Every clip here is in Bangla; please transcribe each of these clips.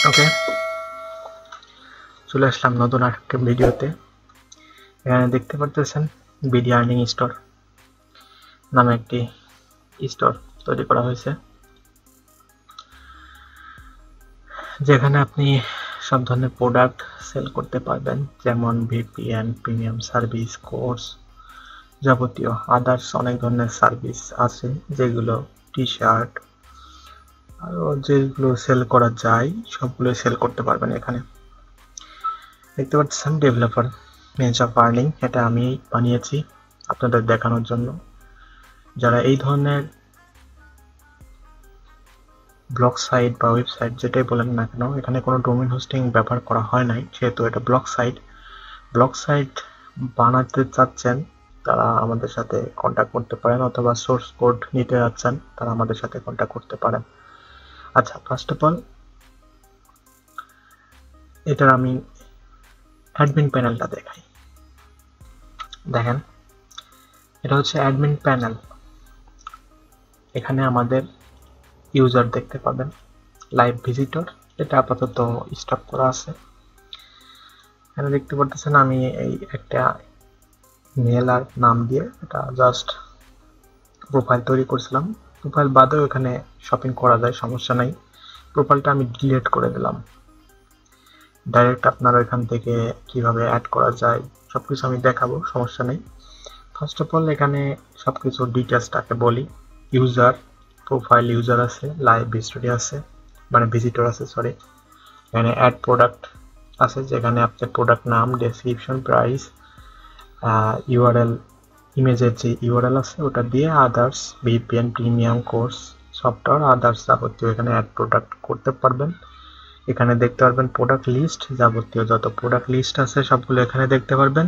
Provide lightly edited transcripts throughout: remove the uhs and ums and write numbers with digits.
ওকে, চলে আসলাম নতুন আরেকটা ভিডিওতে। এখানে দেখতে পারতেছেন বিডি আর্নিং স্টোর নামে একটি স্টোর তৈরি করা হয়েছে, যেখানে আপনি সব ধরনের প্রোডাক্ট সেল করতে পারবেন, যেমন ভিপিএন, প্রিমিয়াম সার্ভিস, কোর্স, যাবতীয় আদার্স অনেক ধরনের সার্ভিস আছে, যেগুলো টি শার্ট আরও যেগুলো সেল করা যায় সবগুলো সেল করতে পারবেন। এখানে দেখতে পাচ্ছেন ডেভেলপার মিনস অফ আর্নিং, এটা আমি বানিয়েছি আপনাদের দেখানোর জন্য। যারা এই ধরনের ব্লগ সাইট বা ওয়েবসাইট যেটাই বলেন না কেন, এখানে কোনো ডোমেইন হোস্টিং ব্যবহার করা হয় নাই, যেহেতু এটা ব্লগ সাইট বানাতে চাচ্ছেন তারা আমাদের সাথে কন্ট্যাক্ট করতে পারেন, অথবা সোর্স কোড নিতে যাচ্ছেন তারা আমাদের সাথে কন্ট্যাক্ট করতে পারেন। আচ্ছা, ফার্স্ট অফ অল এটার আমি অ্যাডমিন প্যানেলটা দেখাই। দেখেন, এটা হচ্ছে অ্যাডমিন প্যানেল। এখানে আমাদের ইউজার দেখতে পাবেন, লাইভ ভিজিটর, এটা আপাতত স্টপ করা আছে। এখানে দেখতে পাচ্ছেন আমি এই একটা মেল আর নাম দিয়ে এটা জাস্ট প্রোফাইল তৈরি করছিলাম। প্রোফাইল বাদেও এখানে শপিং করা যায়, সমস্যা নাই। প্রোফাইলটা আমি ডিলিট করে দিলাম। ডাইরেক্ট আপনারা এখান থেকে কিভাবে অ্যাড করা যায় সবকিছু আমি দেখাবো, সমস্যা নেই। ফার্স্ট অফ অল এখানে সবকিছু ডিটেলসটাকে বলি। ইউজার প্রোফাইল, ইউজার আছে, লাইভ ভিজিটর আছে, মানে ভিজিটর আছে, সরি। এখানে অ্যাড প্রোডাক্ট আছে, যেখানে আপনার প্রোডাক্ট নাম, ডেসক্রিপশন, প্রাইস, ইউআরএল, ইমেজের যে ইউআরএল আছে ওটা দিয়ে others, VPN, premium, course, software, others যাবতীয় এখানে অ্যাড প্রোডাক্ট করতে পারবেন। এখানে দেখতে পারবেন প্রোডাক্ট লিস্ট, যাবতীয় যত প্রোডাক্ট লিস্ট আছে সবগুলো এখানে দেখতে পারবেন।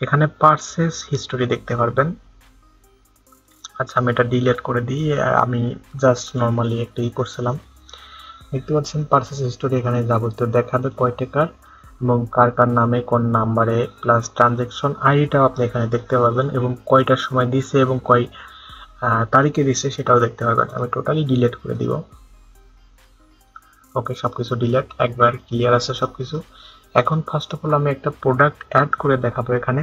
এখানে পারচেস হিস্টোরি দেখতে পারবেন। আচ্ছা, আমি এটা ডিলিট করে দিই, আমি জাস্ট নর্মালি একটা করছিলাম। দেখতে পাচ্ছেন পারচেস হিস্টোরি, এখানে যাবতীয় দেখাবে কয় টাকার এবং কার কার নামে কোন নাম্বারে, প্লাস ট্রানজ্যাকশন আইডিটাও আপনি এখানে দেখতে পারবেন, এবং কয়টার সময় দিছে এবং কয় তারিখে দিছে সেটাও দেখতে পারবেন। আমি টোটালি ডিলিট করে দিব। ওকে, সবকিছু ডিলিট, একবার ক্লিয়ার আছে সবকিছু। এখন ফার্স্ট অফ অল আমি একটা প্রোডাক্ট অ্যাড করে দেখাবো এখানে।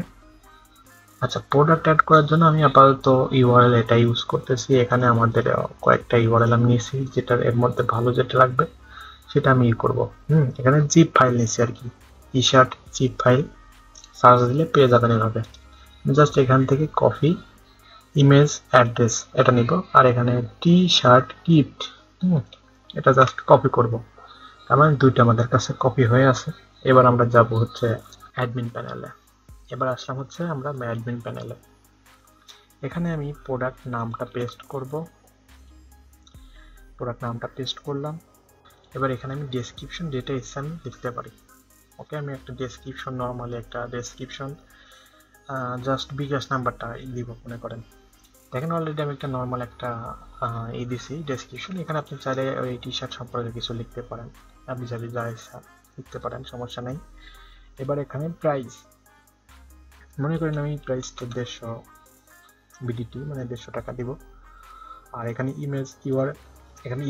আচ্ছা, প্রোডাক্ট অ্যাড করার জন্য আমি আপাতত ইউআরএল এটা ইউজ করতেছি। এখানে আমাদের কয়েকটা ইউআরএল আমি নিয়েছি, যেটার এর মধ্যে ভালো যেটা লাগবে সেটা আমি করব। এখানে জিপ ফাইল নিচ্ছি আর কি, T shirt zip file search দিলে পেয়ে যাবেন এভাবে। জাস্ট এখান থেকে কপি ইমেজ অ্যাড্রেস এটা নিব, আর এখানে টি শার্ট গিফট, এটা জাস্ট কপি করব। তার মানে দুইটা আমাদের কাছে কপি হয়ে আছে। এবার আমরা যাব হচ্ছে অ্যাডমিন প্যানেলে। এবার আসলাম হচ্ছে আমরা অ্যাডমিন প্যানেলে। এখানে আমি প্রোডাক্ট নামটা পেস্ট করব, প্রোডাক্ট নামটা পেস্ট করলাম। এবার এখানে আমি ডেসক্রিপশন যেটা ইচ্ছা আমি লিখতে পারি। ওকে, আমি একটা ডেসক্রিপশন, নর্মালি একটা ডেসক্রিপশন জাস্ট বিকাশ নাম্বারটা দিব মনে করেন। দেখেন অলরেডি আমি একটা নর্মাল একটা দিছি ডেসক্রিপশন। এখানে আপনি চাইলে ওই টি শার্ট সম্পর্কে কিছু লিখতে পারেন, আপনি চাইলে যা ইচ্ছা লিখতে পারেন, সমস্যা নেই। এবার এখানে প্রাইস, মনে করেন আমি প্রাইসটা 150 বিডিটি, মানে 150 টাকা দিব। আর এখানে ইমেজ ইউআরএল, এখানে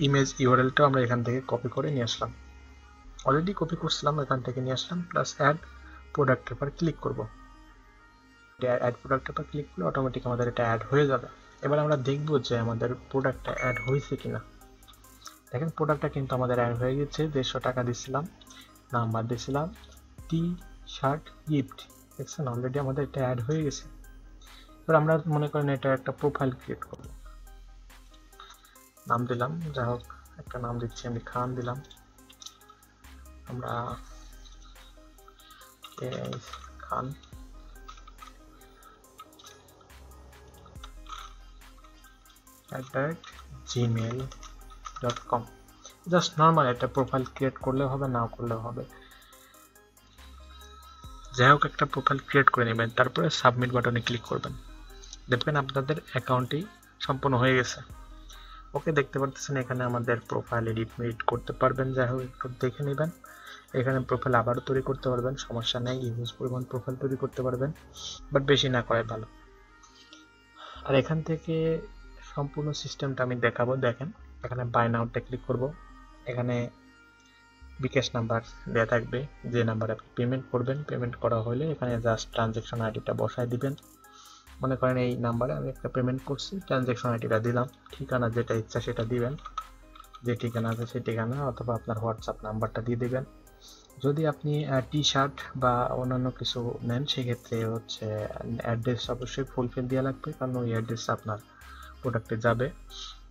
ইমেজ ইউআরএলটাও আমরা এখান থেকে কপি করে নিয়ে আসলাম, অলরেডি কপি করছিলাম, এখান থেকে নিয়ে আসলাম। প্লাস অ্যাড প্রোডাক্টের উপর ক্লিক করব। অ্যাড প্রোডাক্টের উপর ক্লিক করলে অটোমেটিক আমাদের এটা অ্যাড হয়ে যাবে। এবার আমরা দেখব যে আমাদের প্রোডাক্টটা অ্যাড হয়েছে কিনা। দেখেন প্রোডাক্টটা কিন্তু আমাদের অ্যাড হয়ে গেছে। 150 টাকা দিছিলাম, নাম্বার দিছিলাম, টি শার্ট গিফট, দেখছেন অলরেডি আমাদের এটা অ্যাড হয়ে গেছে। এবার আমরা মনে করেন এটা একটা প্রোফাইল ক্রিয়েট করব, নাম দিলাম, যাই হোক একটা নাম দিচ্ছি আমি, খান দিলাম আমরা, খান। gmail.com, জাস্ট নর্মাল একটা প্রোফাইল ক্রিয়েট করলেও হবে, নাও করলেও হবে, যাই হোক একটা প্রোফাইল ক্রিয়েট করে নেবেন। তারপরে সাবমিট বাটনে ক্লিক করবেন, দেখবেন আপনাদের অ্যাকাউন্টটি সম্পূর্ণ হয়ে গেছে। ওকে, দেখতে পাচ্ছেন এখানে আমাদের প্রোফাইল এডিট করতে পারবেন, যাই হোক একটু দেখে নেবেন। এখানে প্রোফাইল আবারও তৈরি করতে পারবেন, সমস্যা নেই, ইউজ পরিমাণ প্রোফাইল তৈরি করতে পারবেন, বাট বেশি না করাই ভালো। আর এখান থেকে সম্পূর্ণ সিস্টেমটা আমি দেখাবো। দেখেন এখানে বাই নাওতে ক্লিক করব, এখানে বিকাশ নাম্বার দেওয়া থাকবে, যে নাম্বারে আপনি পেমেন্ট করবেন। পেমেন্ট করা হলে এখানে জাস্ট ট্রানজ্যাকশন আইডিটা বসায় দিবেন। মনে করেন এই নাম্বারে আমি একটা পেমেন্ট করছি, ট্রানজ্যাকশন আইডিটা দিলাম, ঠিকানা যেটা ইচ্ছা সেটা দিবেন, যে ঠিকানা আছে সেই ঠিকানা, অথবা আপনার হোয়াটসঅ্যাপ নাম্বারটা দিয়ে দিবেন। যদি আপনি টি শার্ট বা অন্যান্য কিছু নেন সেক্ষেত্রে হচ্ছে অ্যাড্রেস অবশ্যই ফুলফিল দেওয়া লাগবে, কারণ ওই অ্যাড্রেস আপনার প্রোডাক্টে যাবে।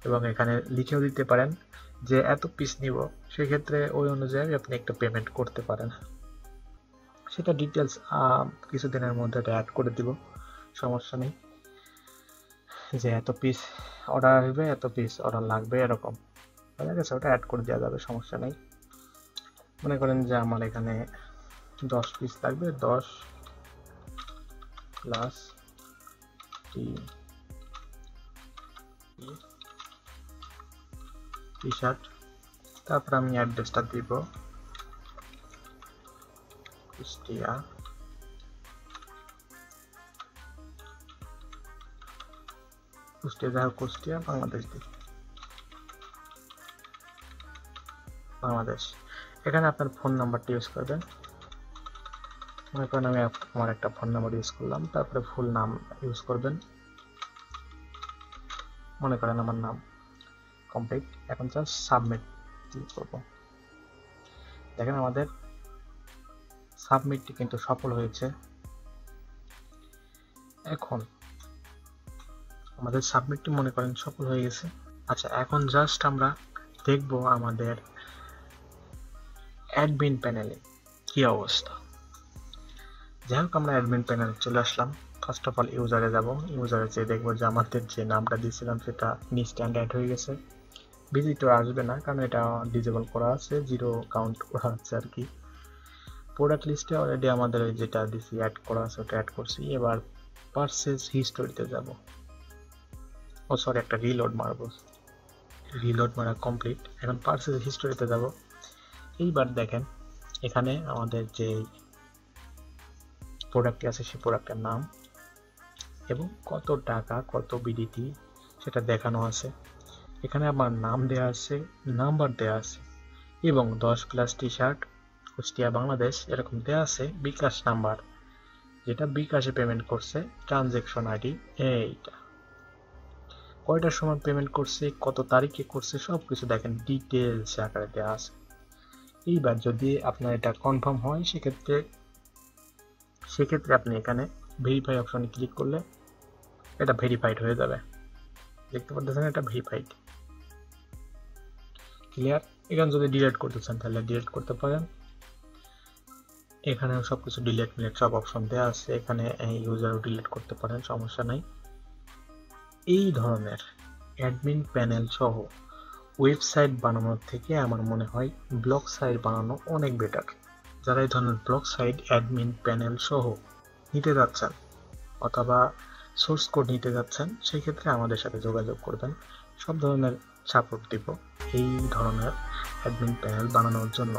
এবং এখানে লিখেও দিতে পারেন যে এত পিস নিব, সেক্ষেত্রে ওই অনুযায়ী আপনি একটা পেমেন্ট করতে পারেন। সেটা ডিটেলস কিছুদিনের মধ্যে এটা অ্যাড করে দিব, সমস্যা নেই। যে এত পিস অর্ডার আসবে, এত পিস অর্ডার লাগবে, এরকম ঠিক আছে, ওটা অ্যাড করে দেওয়া যাবে, সমস্যা নেই। মনে করেন যে আমার এখানে 10 পিস লাগবে, 10 প্লাস টি শার্ট, তারপর আমি অ্যাড্রেসটা দিব কুষ্টিয়া, কুষ্টিয়া বাংলাদেশ দিই, বাংলাদেশ। এখানে আপনার ফোন নাম্বারটা ইউজ করবেন। মনে করেন আমি আমার একটা ফোন নাম্বার ইউজ করলাম, তারপরে ফুল নাম ইউজ করবেন। মনে করেন আমার নাম কমপ্লিট। এখন জাস্ট সাবমিট ক্লিক করব। দেখেন আমাদের সাবমিটটি কিন্তু সফল হয়েছে। এখন আমাদের সাবমিটটি মনে করেন সফল হয়ে গেছে। আচ্ছা, এখন জাস্ট আমরা দেখব আমাদের অ্যাডমিন প্যানেলে কি অবস্থা। যাই হোক, আমরা অ্যাডমিন প্যানেলে চলে আসলাম। ফার্স্ট অফ অল ইউজারে যাব। ইউজারে যেয়ে দেখবো যে আমাদের যে নামটা দিয়েছিলাম সেটা ইনস্ট্যান্ট অ্যাড হয়ে গেছে। ভিজিটর আসবে না, কারণ এটা ডিসেবল করা আছে, 0 কাউন্ট করা আছে আর কি। প্রোডাক্ট লিস্টে অলরেডি আমাদের যেটা দিছি অ্যাড করা আছে ওটা অ্যাড করছি। এবার পারচেজ হিস্টোরিতে যাব। ও সরি, একটা রিলোড মারবো। রিলোড মারা কমপ্লিট। এখন পারচেজ হিস্টোরিতে যাব। এইবার দেখেন এখানে আমাদের যে প্রোডাক্টটি আছে সেই প্রোডাক্টের নাম এবং কত টাকা, কত বিডিটি সেটা দেখানো আছে। এখানে আমার নাম দেয়া আছে, নাম্বার দেয়া আছে এবং 10 plus T shirt Kushtia Bangladesh এরকম দেয়া আছে। বিকাশ নাম্বার, যেটা বিকাশে পেমেন্ট করছে, ট্রানজ্যাকশন আইডি এইটা, কয়টার সময় পেমেন্ট করছে, কত তারিখে করছে, সবকিছু দেখেন ডিটেলস আকারে দেওয়া আছে। এইবার যদি আপনার এটা কনফার্ম হয় সেক্ষেত্রে আপনি এখানে ভেরিফাই অপশনে ক্লিক করলে এটা ভেরিফাইড হয়ে যাবে। দেখতে পাচ্ছেন এটা ভেরিফাইড, ক্লিয়ার। এখানে যদি ডিলিট করতে চান তাহলে ডিলিট করতে পারেন। এখানে সবকিছু ডিলিট সব অপশন দেওয়া আছে। এখানে ইউজারও ডিলিট করতে পারেন, সমস্যা নাই। এই ধরনের অ্যাডমিন প্যানেল সহ ওয়েবসাইট বানানোর থেকে আমার মনে হয় ব্লগ সাইট বানানো অনেক বেটার। যারা এই ধরনের ব্লগ সাইট অ্যাডমিন প্যানেল সহ নিতে যাচ্ছেন অথবা সোর্স কোড নিতে যাচ্ছেন, সেই ক্ষেত্রে আমাদের সাথে যোগাযোগ করবেন। সব ধরনের সাপোর্ট দিব এই ধরনের অ্যাডমিন প্যানেল বানানোর জন্য।